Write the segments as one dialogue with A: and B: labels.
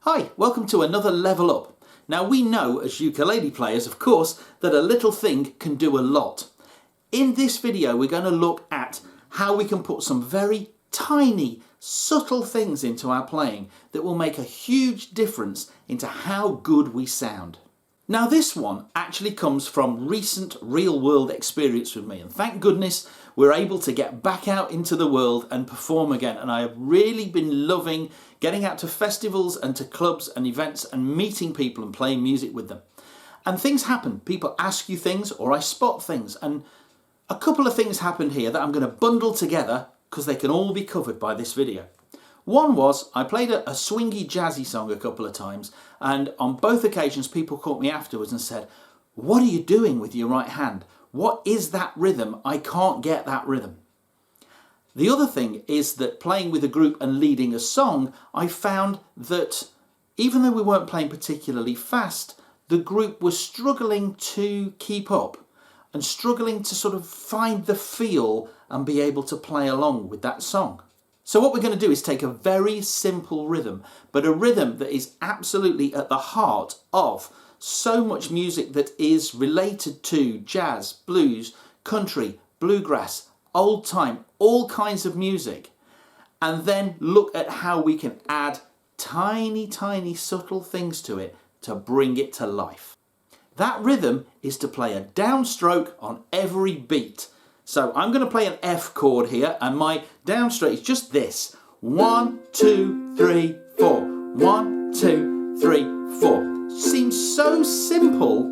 A: Hi, welcome to another Level Up. Now we know as ukulele players, of course, that a little thing can do a lot. In this video we're going to look at how we can put some very tiny, subtle things into our playing that will make a huge difference into how good we sound. Now this one actually comes from recent real-world experience with me, and thank goodness we're able to get back out into the world and perform again, and I have really been loving getting out to festivals and to clubs and events and meeting people and playing music with them. And things happen, people ask you things or I spot things, and a couple of things happened here that I'm going to bundle together because they can all be covered by this video. One was, I played a swingy jazzy song a couple of times, and on both occasions people caught me afterwards and said, "What are you doing with your right hand? What is that rhythm? I can't get that rhythm." The other thing is that playing with a group and leading a song, I found that even though we weren't playing particularly fast, the group was struggling to keep up and struggling to sort of find the feel and be able to play along with that song. So what we're going to do is take a very simple rhythm, but a rhythm that is absolutely at the heart of so much music that is related to jazz, blues, country, bluegrass, old time, all kinds of music, and then look at how we can add tiny, tiny subtle things to it to bring it to life. That rhythm is to play a downstroke on every beat. So I'm going to play an F chord here, and my downstroke is just this. 1, 2, 3, 4. 1, 2, 3, 4. Seems so simple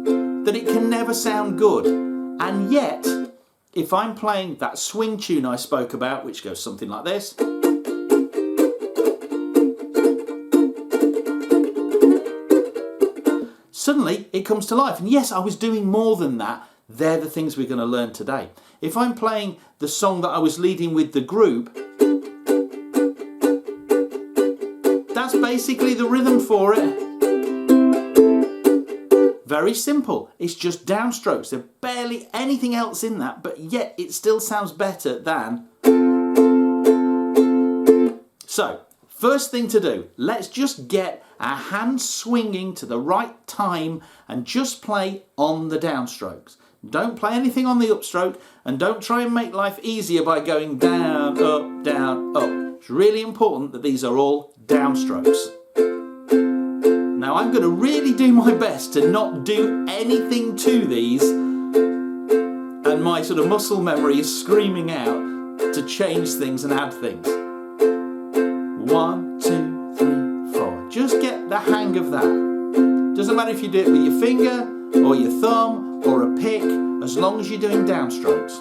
A: that it can never sound good. And yet, if I'm playing that swing tune I spoke about, which goes something like this, suddenly it comes to life. And yes, I was doing more than that. They're the things we're going to learn today. If I'm playing the song that I was leading with the group, that's basically the rhythm for it. Very simple. It's just downstrokes. There's barely anything else in that, but yet it still sounds better than. So, first thing to do, let's just get our hands swinging to the right time and just play on the downstrokes. Don't play anything on the upstroke, and don't try and make life easier by going down, up, down, up. It's really important that these are all downstrokes. Now I'm going to really do my best to not do anything to these, and my sort of muscle memory is screaming out to change things and add things. 1, 2, 3, 4. Just get the hang of that. Doesn't matter if you do it with your finger or your thumb or a pick, as long as you're doing downstrokes.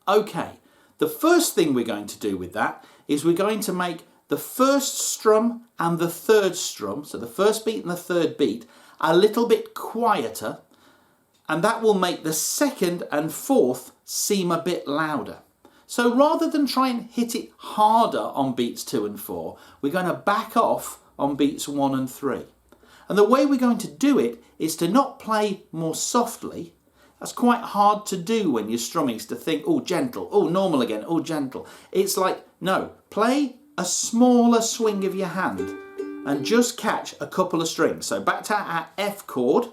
A: Okay, the first thing we're going to do with that is we're going to make the first strum and the third strum, so the first beat and the third beat, a little bit quieter, and that will make the second and fourth seem a bit louder. So rather than try and hit it harder on beats 2 and 4, we're going to back off on beats 1 and 3. And the way we're going to do it is to not play more softly. That's quite hard to do when you're strumming, is to think, oh, gentle, oh, normal again, oh, gentle. It's like, no, play a smaller swing of your hand and just catch a couple of strings. So back to our F chord.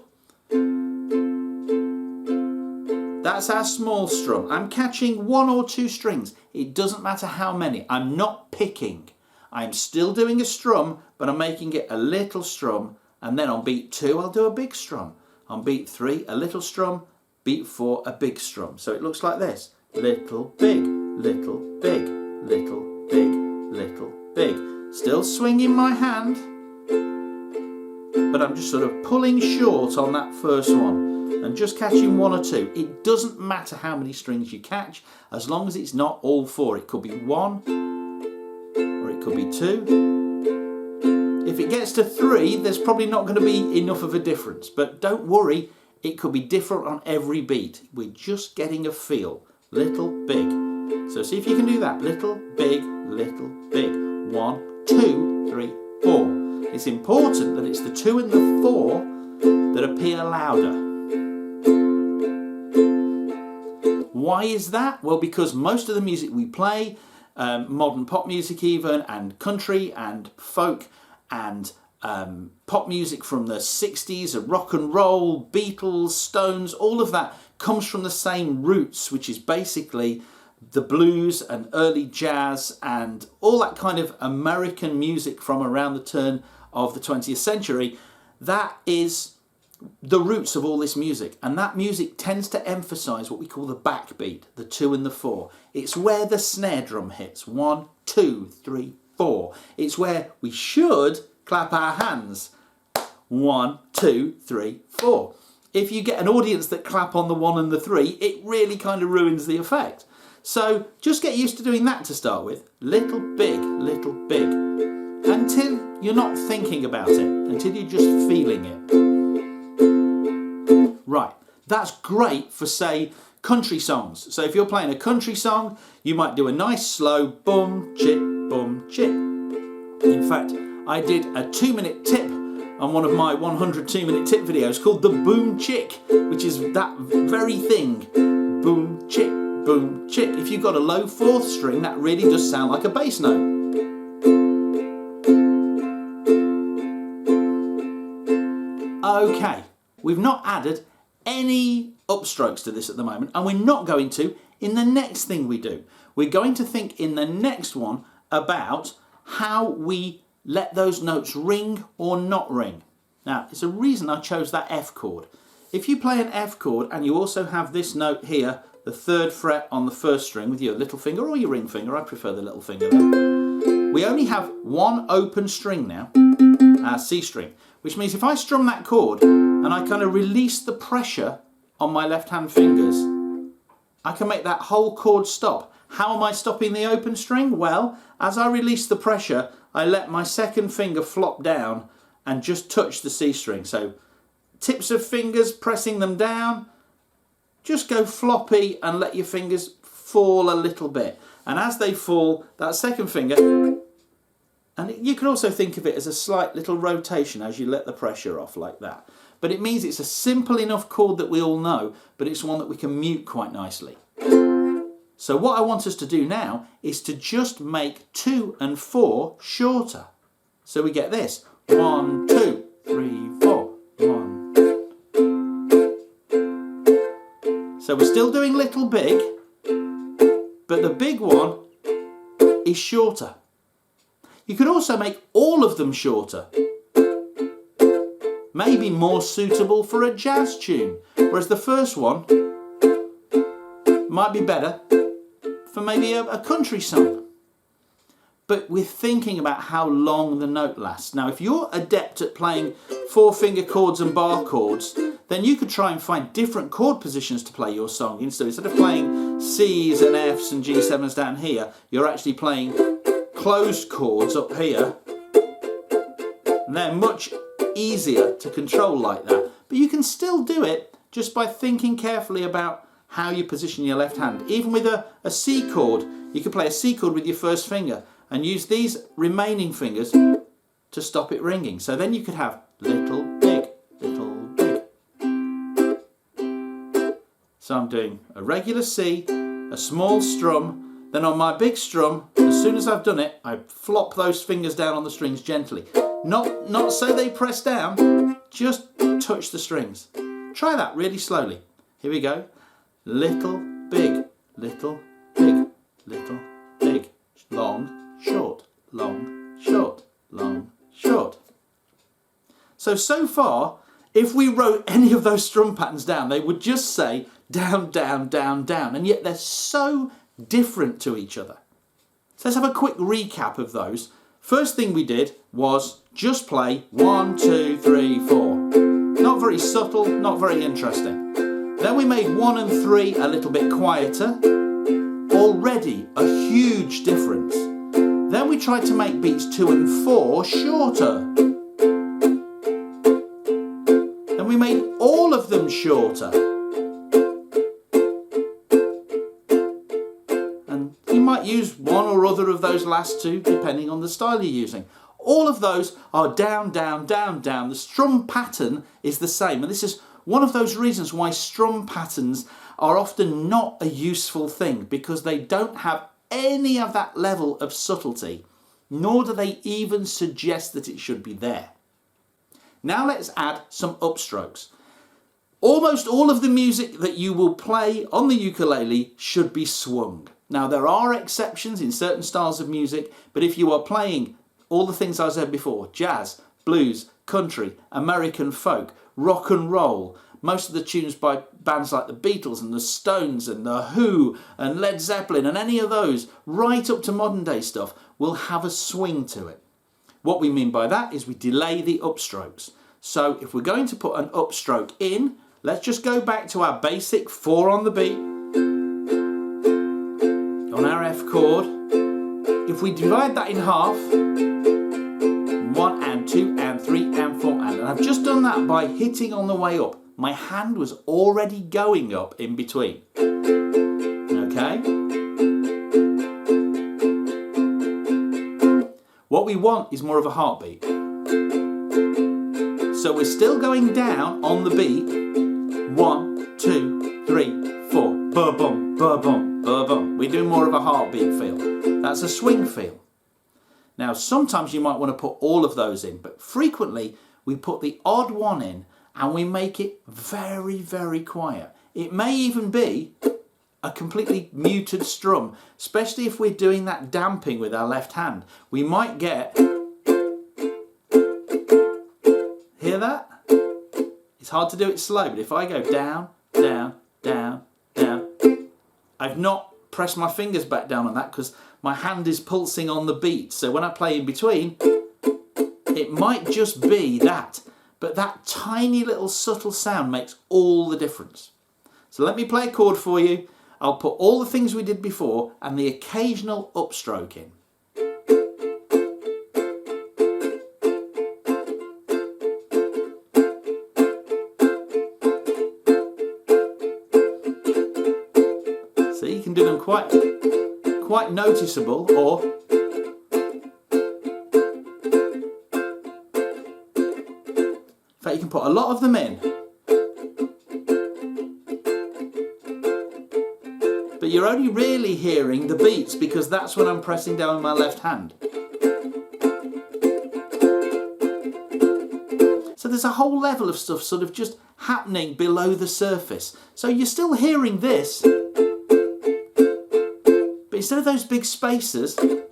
A: That's our small strum. I'm catching 1 or 2 strings. It doesn't matter how many. I'm not picking. I'm still doing a strum, but I'm making it a little strum. And then on beat 2, I'll do a big strum. On beat 3, a little strum. Beat 4, a big strum. So it looks like this. Little, big, little, big, little, big, little, big. Still swinging my hand, but I'm just sort of pulling short on that first one and just catching 1 or 2. It doesn't matter how many strings you catch, as long as it's not all 4. It could be 1 or it could be 2. If it gets to 3, there's probably not going to be enough of a difference, but don't worry, it could be different on every beat. We're just getting a feel. Little, big. So see if you can do that. Little, big, little, big. 1, 2, 3, 4. It's important that it's the 2 and the 4 that appear louder. Why is that? Well, because most of the music we play modern pop music even, and country and folk and pop music from the 60s, rock and roll, Beatles, Stones, all of that comes from the same roots, which is basically the blues and early jazz and all that kind of American music from around the turn of the 20th century. That is the roots of all this music, and that music tends to emphasize what we call the backbeat, the 2 and the 4. It's where the snare drum hits 1, 2, 3, 4. It's where we should clap our hands 1, 2, 3, 4. If you get an audience that clap on the 1 and the 3, it really kind of ruins the effect. So just get used to doing that to start with. Little big, until you're not thinking about it, until you're just feeling it. Right, that's great for, say, country songs. So if you're playing a country song, you might do a nice slow boom, chip, boom, chip. In fact, I did a 2-minute tip on one of my 100 2-minute tip videos called the boom chick, which is that very thing. Boom, chip, boom, chick. If you've got a low 4th string, that really does sound like a bass note. Okay, we've not added any upstrokes to this at the moment, and we're not going to in the next thing we do. We're going to think in the next one about how we let those notes ring or not ring. Now, it's a reason I chose that F chord. If you play an F chord and you also have this note here, the 3rd fret on the 1st string with your little finger or your ring finger, I prefer the little finger there. We only have one open string now, our C string, which means if I strum that chord and I kind of release the pressure on my left hand fingers, I can make that whole chord stop. How am I stopping the open string? Well, as I release the pressure, I let my 2nd finger flop down and just touch the C string. So tips of fingers, pressing them down, just go floppy and let your fingers fall a little bit. And as they fall, that 2nd finger, and you can also think of it as a slight little rotation as you let the pressure off like that. But it means it's a simple enough chord that we all know, but it's one that we can mute quite nicely. So what I want us to do now is to just make 2 and 4 shorter. So we get this. 1, 2, 3, 4. 1. So we're still doing little big, but the big one is shorter. You could also make all of them shorter. Maybe more suitable for a jazz tune, whereas the first one might be better for maybe a country song. But we're thinking about how long the note lasts. Now, if you're adept at playing 4-finger chords and bar chords, then you could try and find different chord positions to play your song. So instead of playing C's and F's and G7s down here, you're actually playing closed chords up here. And they're much easier to control like that. But you can still do it just by thinking carefully about how you position your left hand. Even with a C chord, you can play a C chord with your 1st finger and use these remaining fingers to stop it ringing. So then you could have little, big, little, big. So I'm doing a regular C, a small strum, then on my big strum, as soon as I've done it, I flop those fingers down on the strings gently. Not so they press down, just touch the strings. Try that really slowly. Here we go. Little, big, little, big, little, big. Long, short, long, short, long, short. So far, if we wrote any of those strum patterns down, they would just say down, down, down, down, and yet they're so different to each other. So let's have a quick recap of those. First thing we did was just play 1, 2, 3, 4. Not very subtle, not very interesting. Then we made 1 and 3 a little bit quieter. Already a huge difference. Then we tried to make beats 2 and 4 shorter. Then we made all of them shorter. And you might use one or other of those last two depending on the style you're using. All of those are down, down, down, down. The strum pattern is the same. And this is one of those reasons why strum patterns are often not a useful thing, because they don't have any of that level of subtlety, nor do they even suggest that it should be there. Now let's add some upstrokes. Almost all of the music that you will play on the ukulele should be swung. Now there are exceptions in certain styles of music, but if you are playing all the things I said before, jazz, blues, country, American folk, rock and roll, most of the tunes by bands like the Beatles and the Stones and the Who and Led Zeppelin and any of those, right up to modern day stuff, will have a swing to it. What we mean by that is we delay the upstrokes. So if we're going to put an upstroke in, let's just go back to our basic 4 on the beat on our F chord. If we divide that in half, 1 and 2 and 3 and 4 and I've just done that by hitting on the way up. My hand was already going up in between. Okay? What we want is more of a heartbeat. So we're still going down on the beat. 1, 2, 3, 4. Ba-bum, ba-bum, ba-bum. We're doing more of a heartbeat feel. That's a swing feel. Now sometimes you might want to put all of those in, but frequently we put the odd one in and we make it very, very quiet. It may even be a completely muted strum, especially if we're doing that damping with our left hand. We might get... Hear that? It's hard to do it slow, but if I go down, down, down, down, I've not pressed my fingers back down on that because my hand is pulsing on the beat. So when I play in between, it might just be that. But that tiny little subtle sound makes all the difference. So let me play a chord for you. I'll put all the things we did before and the occasional upstroke in. So you can do them quite noticeable, or in fact you can put a lot of them in. But you're only really hearing the beats because that's when I'm pressing down with my left hand. So there's a whole level of stuff sort of just happening below the surface. So you're still hearing this, but instead of those big spaces, and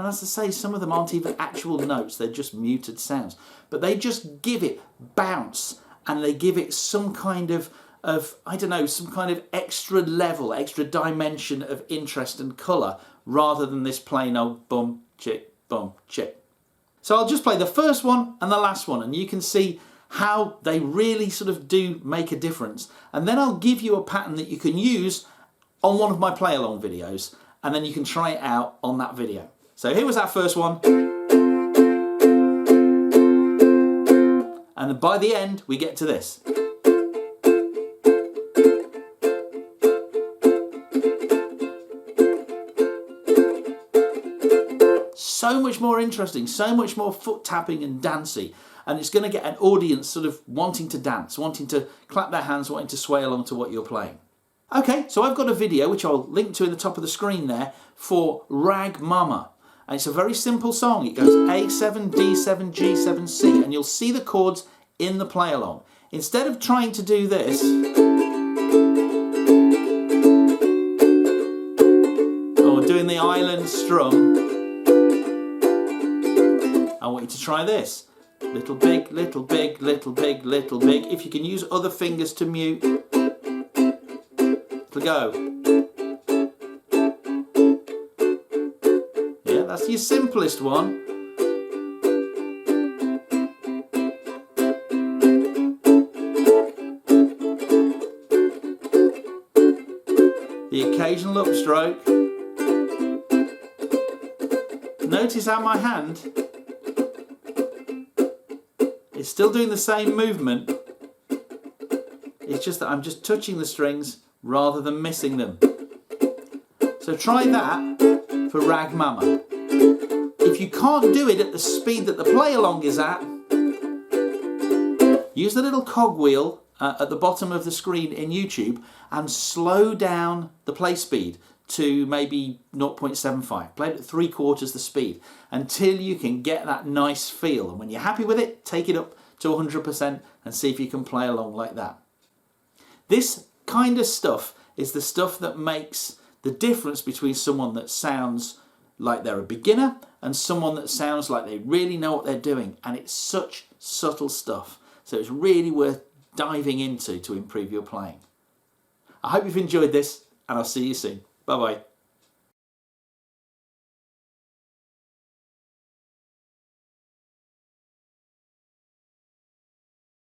A: as I say, some of them aren't even actual notes, they're just muted sounds. But they just give it bounce and they give it some kind of I don't know, some kind of extra level, extra dimension of interest and colour rather than this plain old bum, chick, bum, chick. So I'll just play the first one and the last one and you can see how they really sort of do make a difference. And then I'll give you a pattern that you can use on one of my play along videos and then you can try it out on that video. So here was that first one. And by the end, we get to this. So much more interesting, so much more foot tapping and dancey. And it's going to get an audience sort of wanting to dance, wanting to clap their hands, wanting to sway along to what you're playing. Okay, so I've got a video, which I'll link to in the top of the screen there, for Rag Mama. And it's a very simple song. It goes A7, D7, G7, C, and you'll see the chords in the play along. Instead of trying to do this, or doing the island strum, I want you to try this. Little big, little big, little big, little big. If you can use other fingers to mute, it'll go. That's your simplest one. The occasional upstroke. Notice how my hand is still doing the same movement. It's just that I'm just touching the strings rather than missing them. So try that for Rag Mama. If you can't do it at the speed that the play along is at, use the little cogwheel at the bottom of the screen in YouTube and slow down the play speed to maybe 0.75. Play it at 3/4 the speed until you can get that nice feel. And when you're happy with it, take it up to 100% and see if you can play along like that. This kind of stuff is the stuff that makes the difference between someone that sounds like they're a beginner and someone that sounds like they really know what they're doing. And it's such subtle stuff. So it's really worth diving into to improve your playing. I hope you've enjoyed this, and I'll see you soon. Bye-bye.